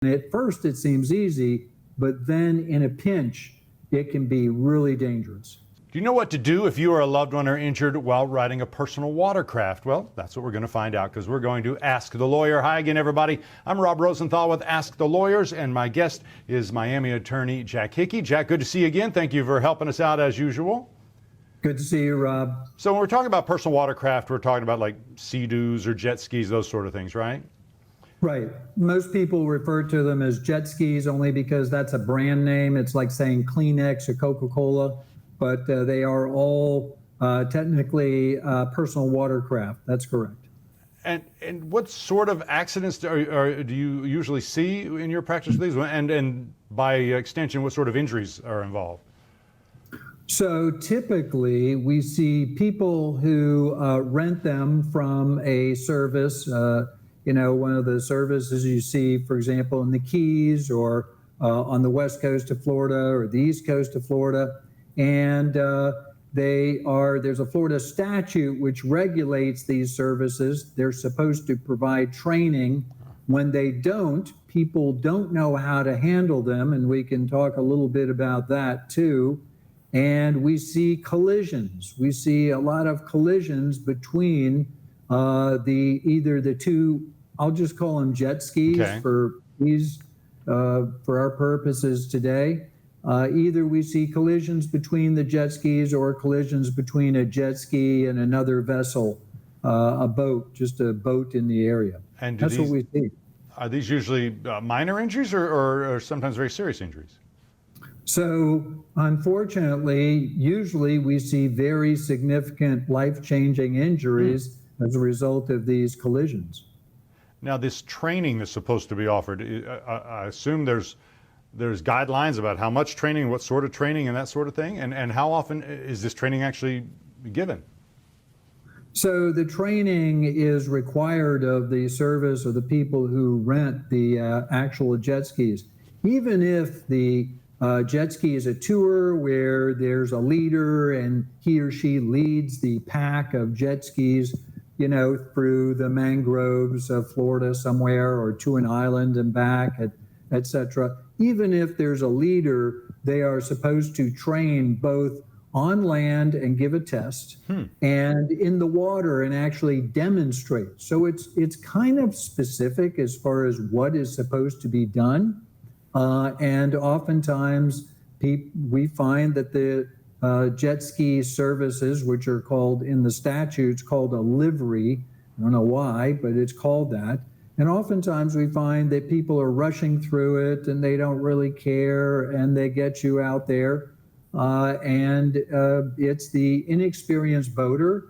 At first, it seems easy, but then in a pinch, it can be really dangerous. Do you know what to do if you or a loved one are injured while riding a personal watercraft? Well, that's what we're going to find out because we're going to Ask the Lawyer. Hi again, everybody. I'm Rob Rosenthal with Ask the Lawyers, and my guest is Miami attorney Jack Hickey. Jack, good to see you again. Thank you for helping us out as usual. Good to see you, Rob. So when we're talking about personal watercraft, we're talking about like Sea-Doos or jet skis, those sort of things, right? Right. Most people refer to them as jet skis only because that's a brand name. It's like saying Kleenex or Coca-Cola, but they are all technically personal watercraft. That's correct. And what sort of accidents do you usually see in your practice with these? And by extension, what sort of injuries are involved? So typically, we see people who rent them from a service. One of the services you see, for example, in the Keys or on the west coast of Florida or the east coast of Florida. And there's a Florida statute which regulates these services. They're supposed to provide training. When they don't, people don't know how to handle them. And we can talk a little bit about that too. And we see collisions. We see a lot of collisions between either the two, I'll just call them jet skis for our purposes today. Either we see collisions between the jet skis or collisions between a jet ski and another vessel, a boat, just a boat in the area. And that's what we see. Are these usually minor injuries or sometimes very serious injuries? So unfortunately, usually we see very significant life-changing injuries as a result of these collisions. Now, this training that's supposed to be offered, I assume there's guidelines about how much training, what sort of training, and that sort of thing. And how often is this training actually given? So the training is required of the service or the people who rent the actual jet skis. Even if the jet ski is a tour where there's a leader and he or she leads the pack of jet skis, through the mangroves of Florida somewhere or to an island and back, etc. Even if there's a leader, they are supposed to train both on land and give a test and in the water and actually demonstrate. So it's kind of specific as far as what is supposed to be done. And oftentimes we find that the jet ski services, which are called in the statutes called a livery. I don't know why, but it's called that. And oftentimes we find that people are rushing through it and they don't really care and they get you out there. And it's the inexperienced boater,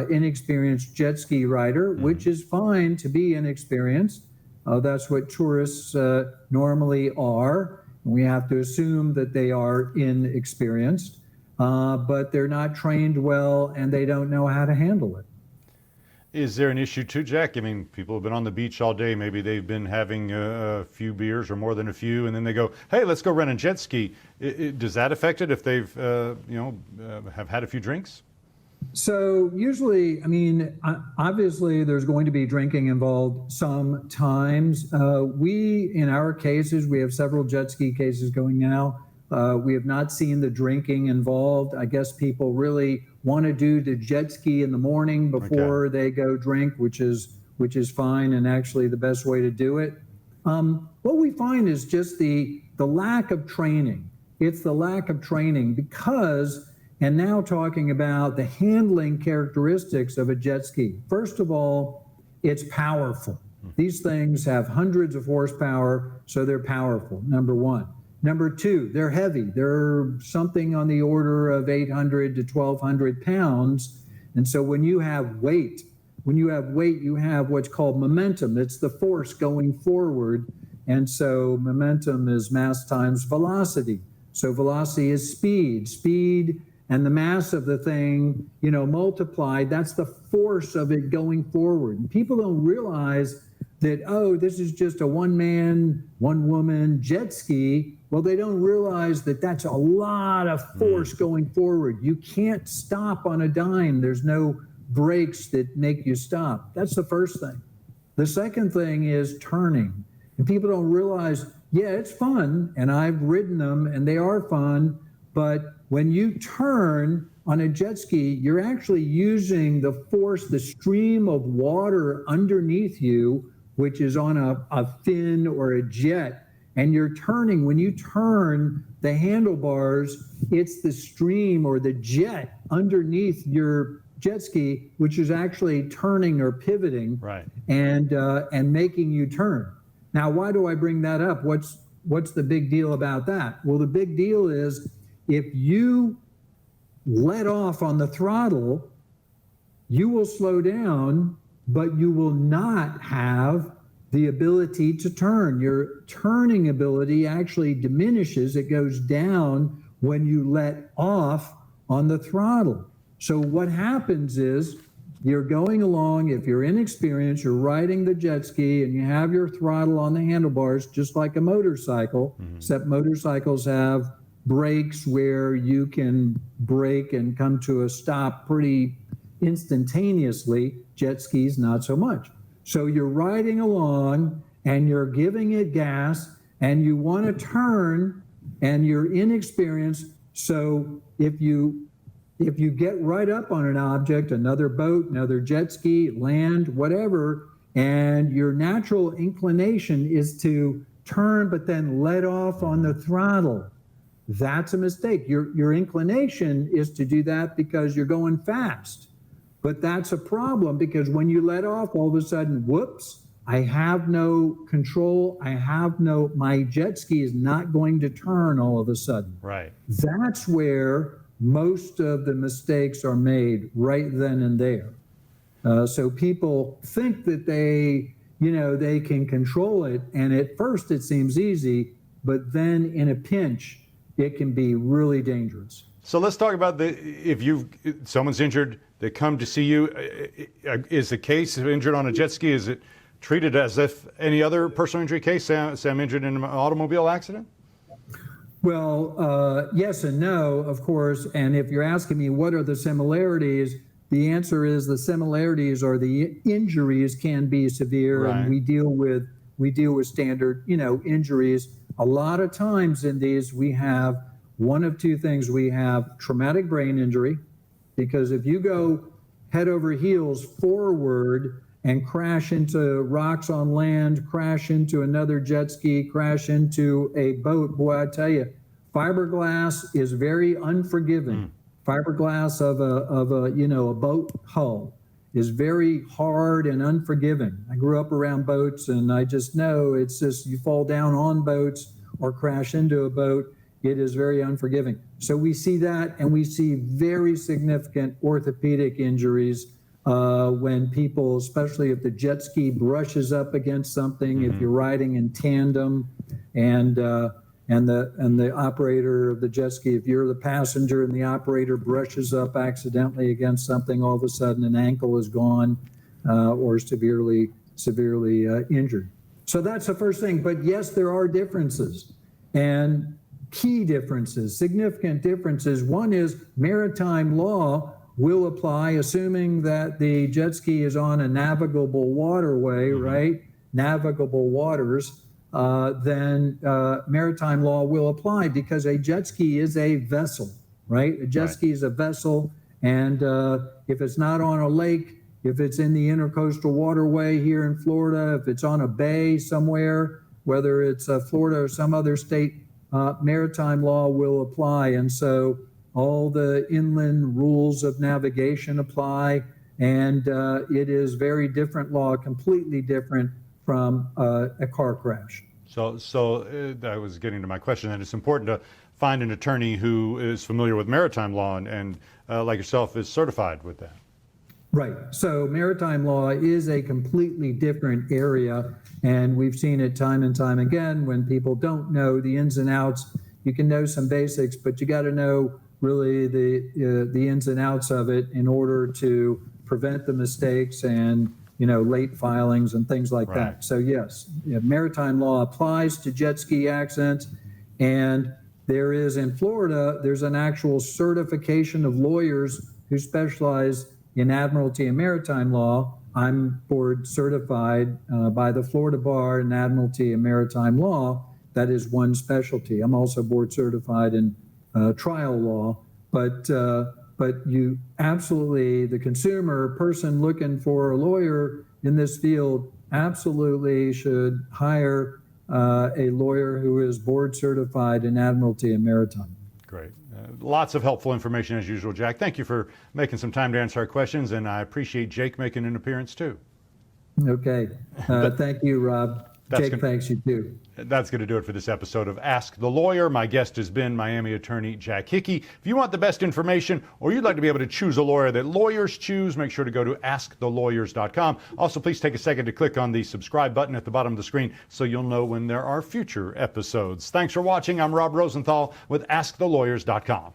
inexperienced jet ski rider, which is fine to be inexperienced. That's what tourists normally are. We have to assume that they are inexperienced. But they're not trained well and they don't know how to handle it. Is there an issue too, Jack? I mean, people have been on the beach all day. Maybe they've been having a few beers or more than a few, and then they go, hey, let's go rent a jet ski. Does that affect it if they've, have had a few drinks? So usually, obviously there's going to be drinking involved sometimes. In our cases, we have several jet ski cases going now. We have not seen the drinking involved. I guess people really want to do the jet ski in the morning before they go drink, which is fine and actually the best way to do it. What we find is just the lack of training. It's the lack of training because, and now talking about the handling characteristics of a jet ski. First of all, it's powerful. These things have hundreds of horsepower, so they're powerful, number one. Number two, they're heavy. They're something on the order of 800 to 1,200 pounds. And so when you have weight, you have what's called momentum. It's the force going forward. And so momentum is mass times velocity. So velocity is speed, and the mass of the thing, multiplied, that's the force of it going forward. And people don't realize that, this is just a one-man, one-woman jet ski. Well, they don't realize that that's a lot of force going forward. You can't stop on a dime. There's no brakes that make you stop. That's the first thing. The second thing is turning. And people don't realize, yeah, it's fun, and I've ridden them, and they are fun, but when you turn on a jet ski, you're actually using the force, the stream of water underneath you, which is on a fin or a jet, and you're turning. When you turn the handlebars, it's the stream or the jet underneath your jet ski, which is actually turning or pivoting, right, and making you turn. Now, why do I bring that up? What's the big deal about that? Well, the big deal is if you let off on the throttle, you will slow down, but you will not have the ability to turn. Your turning ability actually diminishes. It goes down when you let off on the throttle. So what happens is you're going along, if you're inexperienced, you're riding the jet ski and you have your throttle on the handlebars, just like a motorcycle, except motorcycles have brakes where you can brake and come to a stop pretty instantaneously. Jet skis, not so much. So you're riding along and you're giving it gas and you want to turn and you're inexperienced. So if you get right up on an object, another boat, another jet ski, land, whatever, and your natural inclination is to turn but then let off on the throttle, that's a mistake. Your inclination is to do that because you're going fast. But that's a problem because when you let off, all of a sudden, whoops, I have no control. My jet ski is not going to turn all of a sudden. right. That's where most of the mistakes are made right then and there. So people think that they can control it. And at first it seems easy, but then in a pinch, it can be really dangerous. So let's talk about if someone's injured, they come to see you. Is the case of injured on a jet ski, is it treated as if any other personal injury case? Say I'm injured in an automobile accident? Well, yes and no, of course. And if you're asking me what are the similarities, the answer is the similarities are the injuries can be severe, right. And we deal with standard, injuries. A lot of times in these, we have one of two things. We have traumatic brain injury, because if you go head over heels forward and crash into rocks on land, crash into another jet ski, crash into a boat, boy, I tell you, fiberglass is very unforgiving. Fiberglass of a boat hull is very hard and unforgiving. I grew up around boats, and I just know it's just you fall down on boats or crash into a boat, it is very unforgiving. So we see that, and we see very significant orthopedic injuries when people, especially if the jet ski brushes up against something, if you're riding in tandem, and the operator of the jet ski, if you're the passenger and the operator brushes up accidentally against something, all of a sudden an ankle is gone or severely injured. So that's the first thing. But yes, there are differences, and key differences, significant differences. One is maritime law will apply, assuming that the jet ski is on a navigable waterway, right? Navigable waters, then maritime law will apply, because a jet ski is a vessel, right? A jet ski is a vessel, and if it's not on a lake, if it's in the intercoastal waterway here in Florida, if it's on a bay somewhere, whether it's Florida or some other state, maritime law will apply. And so all the inland rules of navigation apply, and it is very different law, completely different from a car crash. So I was getting to my question, and it's important to find an attorney who is familiar with maritime law and like yourself, is certified with that. Right. So maritime law is a completely different area, and we've seen it time and time again when people don't know the ins and outs. You can know some basics, but you got to know really the ins and outs of it in order to prevent the mistakes and late filings and things like that. So yes, maritime law applies to jet ski accidents, and there is in Florida, there's an actual certification of lawyers who specialize in admiralty and maritime law I'm board certified by the Florida Bar in Admiralty and Maritime Law. That is one specialty. I'm also board certified in trial law, but you absolutely, the consumer person looking for a lawyer in this field absolutely should hire a lawyer who is board certified in Admiralty and Maritime. Great. Lots of helpful information as usual, Jack. Thank you for making some time to answer our questions, and I appreciate Jake making an appearance too. Okay. Thank you, Rob. Jake, thanks you too. That's going to do it for this episode of Ask the Lawyer. My guest has been Miami attorney Jack Hickey. If you want the best information or you'd like to be able to choose a lawyer that lawyers choose, make sure to go to askthelawyer.com. Also, please take a second to click on the subscribe button at the bottom of the screen so you'll know when there are future episodes. Thanks for watching. I'm Rob Rosenthal with AskTheLawyers.com.